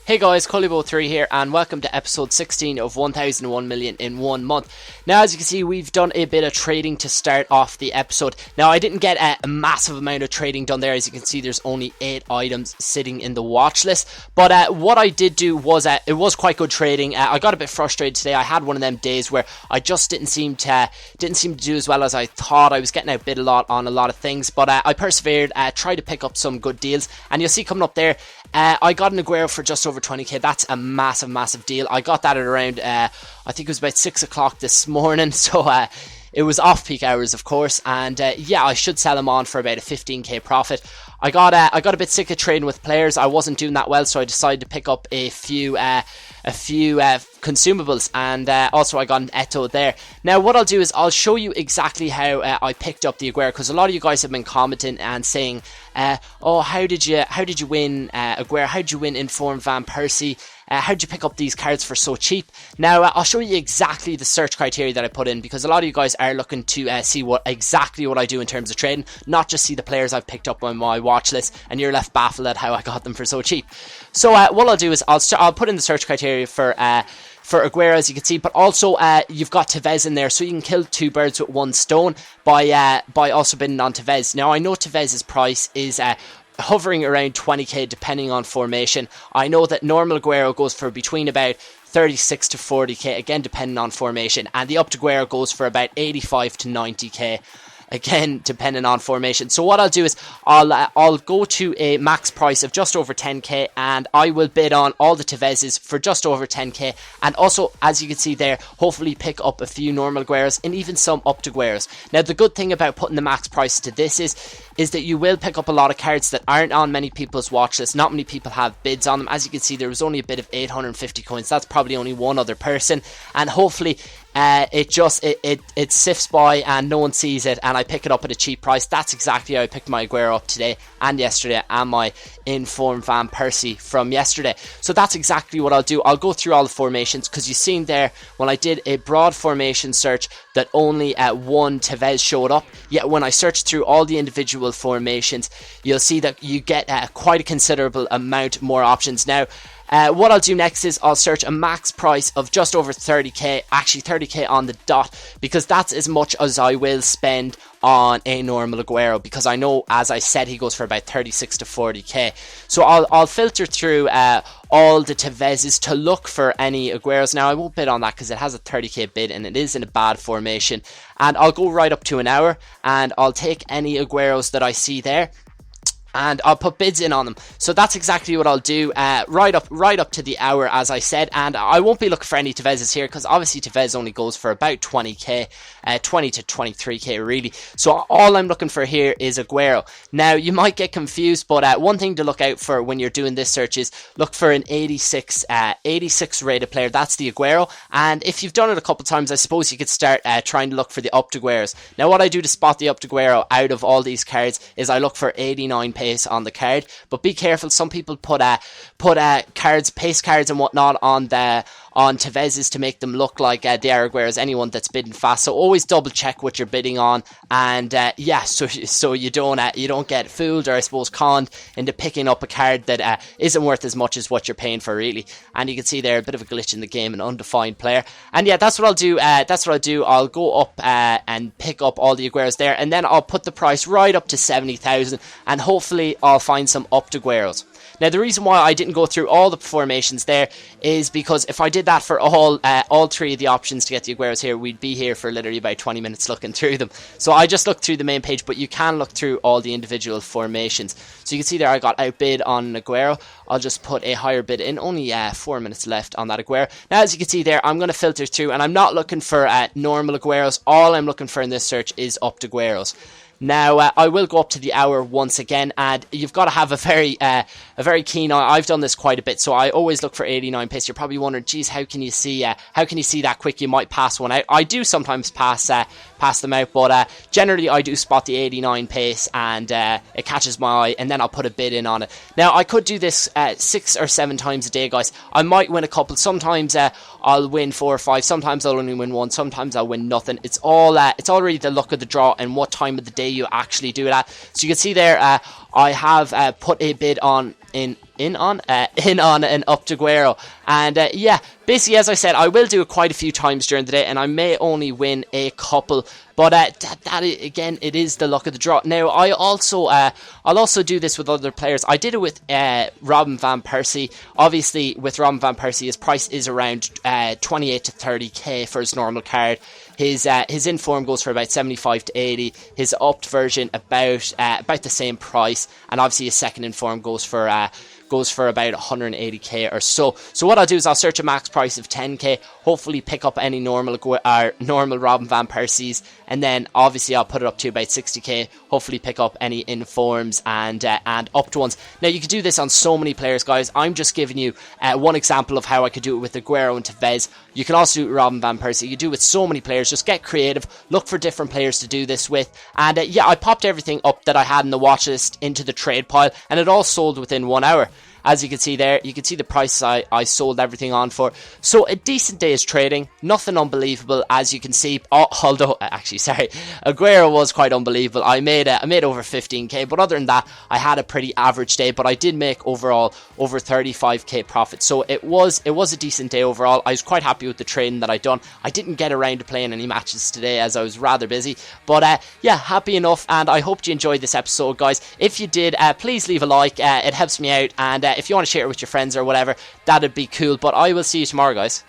Hey guys, Cullybo3 here and welcome to episode 16 of 1001 million in 1 month. Now as you can see, we've done a bit of trading to start off the episode. Now I didn't get a massive amount of trading done there. As you can see, there's only 8 items sitting in the watch list. But what I did do was, it was quite good trading. I got a bit frustrated today. I had one of them days where I just didn't seem to do as well as I thought. I was getting outbid a lot on a lot of things. But I persevered, tried to pick up some good deals. And you'll see coming up there, I got an Aguero for just over 20k. That's a massive deal. I got that at around I think it was about 6 o'clock this morning, so it was off peak hours, of course, and yeah, I should sell him on for about a 15k profit. I got a bit sick of trading with players. I wasn't doing that well, so I decided to pick up a few consumables, and also I got an Eto there. Now what I'll do is I'll show you exactly how I picked up the Aguero, because a lot of you guys have been commenting and saying, oh, how did you win Aguero? How did you win Inform Van Persie? How did you pick up these cards for so cheap? Now I'll show you exactly the search criteria that I put in, because a lot of you guys are looking to see exactly what I do in terms of trading, not just see the players I've picked up on my watch list, and you're left baffled at how I got them for so cheap. So what I'll do is I'll put in the search criteria for Aguero, as you can see, but also you've got Tevez in there, so you can kill 2 birds with 1 stone by also bidding on Tevez. Now I know Tevez's price is hovering around 20k depending on formation. I know that normal Aguero goes for between about 36 to 40k, again depending on formation, and the up to Aguero goes for about 85 to 90k. Again, depending on formation. So what I'll do is I'll go to a max price of just over 10k, and I will bid on all the Tevezes for just over 10k, and also, as you can see there, hopefully pick up a few normal Agueros and even some up to Agueros. Now the good thing about putting the max price to this is that you will pick up a lot of cards that aren't on many people's watch lists. Not many people have bids on them. As you can see, there was only a bid of 850 coins. That's probably only one other person, and hopefully it sifts by and no one sees it, and I pick it up at a cheap price. That's exactly how I picked my Aguero up today and yesterday, and my Inform Van Persie from yesterday. So that's exactly what I'll do. I'll go through all the formations, because you've seen there when I did a broad formation search that only one Tevez showed up. Yet when I searched through all the individual formations, you'll see that you get quite a considerable amount more options. Now what I'll do next is I'll search a max price of just over 30k, actually 30k on the dot, because that's as much as I will spend on a normal Aguero, because I know, as I said, he goes for about 36 to 40k. So I'll filter through all the Tevezes to look for any Agueros. Now I won't bid on that because it has a 30k bid and it is in a bad formation, and I'll go right up to an hour and I'll take any Agueros that I see there, and I'll put bids in on them. So that's exactly what I'll do, right up to the hour, as I said. And I won't be looking for any Tevezes here, because obviously Tevez only goes for about 20k, 20 to 23k really. So all I'm looking for here is Aguero. Now you might get confused, but one thing to look out for when you're doing this search is look for an 86 rated player. That's the Aguero. And if you've done it a couple times, I suppose you could start trying to look for the up to Agueros. Now what I do to spot the up to Aguero out of all these cards is I look for 89 pace on the card, but be careful. Some people put cards, pace cards and whatnot on Tevezes to make them look like they are Agueros. Anyone that's bidding fast, so always double check what you're bidding on, and yeah, so you don't get fooled, or I suppose conned into picking up a card that isn't worth as much as what you're paying for really. And you can see there a bit of a glitch in the game, an undefined player. And yeah, that's what I'll do. I'll go up and pick up all the Agueros there, and then I'll put the price right up to 70,000, and hopefully I'll find some up to Agueros. Now the reason why I didn't go through all the formations there is because if I did that for all 3 of the options to get the Agueros here, we'd be here for literally about 20 minutes looking through them. So I just looked through the main page, but you can look through all the individual formations. So you can see there I got outbid on an Aguero. I'll just put a higher bid in. Only 4 minutes left on that Aguero. Now as you can see there, I'm going to filter through, and I'm not looking for normal Agueros. All I'm looking for in this search is up to Agueros. Now I will go up to the hour once again, and you've got to have a very keen eye. I've done this quite a bit, so I always look for 89 pace. You're probably wondering, geez, how can you see that quick? You might pass one out. I do sometimes pass them out, but generally I do spot the 89 pace, and it catches my eye, and then I'll put a bid in on it. Now I could do this 6 or 7 times a day, guys. I might win a couple. Sometimes I'll win 4 or 5. Sometimes I'll only win 1. Sometimes I'll win nothing. It's all really the luck of the draw and what time of the day you actually do it at. So you can see there, I have put a bid on in in on an up to Aguero. And yeah, basically, as I said, I will do it quite a few times during the day, and I may only win a couple. But again, it is the luck of the draw. Now, I'll also do this with other players. I did it with Robin van Persie. Obviously, with Robin van Persie, his price is around 28 to 30k for his normal card. His inform goes for about 75 to 80. His upped version about the same price, and obviously his second inform goes for about 180k or so. So what I'll do is I'll search a max price of 10k, hopefully pick up any normal Robin van Persies, and then obviously I'll put it up to about 60k, hopefully pick up any informs and upped ones. Now you can do this on so many players, guys. I'm just giving you one example of how I could do it with Aguero and Tevez. You can also do it with Robin van Persie. You do it with so many players. Just get creative, look for different players to do this with, and yeah, I popped everything up that I had in the watch list into the trade pile, and it all sold within 1 hour. As you can see there, you can see the price I sold everything on for. So a decent day's trading, nothing unbelievable, as you can see. Although, actually, sorry, Aguero was quite unbelievable. I made over 15k, but other than that, I had a pretty average day. But I did make overall over 35k profit. So it was a decent day overall. I was quite happy with the trading that I done. I didn't get around to playing any matches today as I was rather busy. But yeah, happy enough, and I hope you enjoyed this episode, guys. If you did, please leave a like. It helps me out, and if you want to share it with your friends or whatever, that'd be cool. But I will see you tomorrow, guys.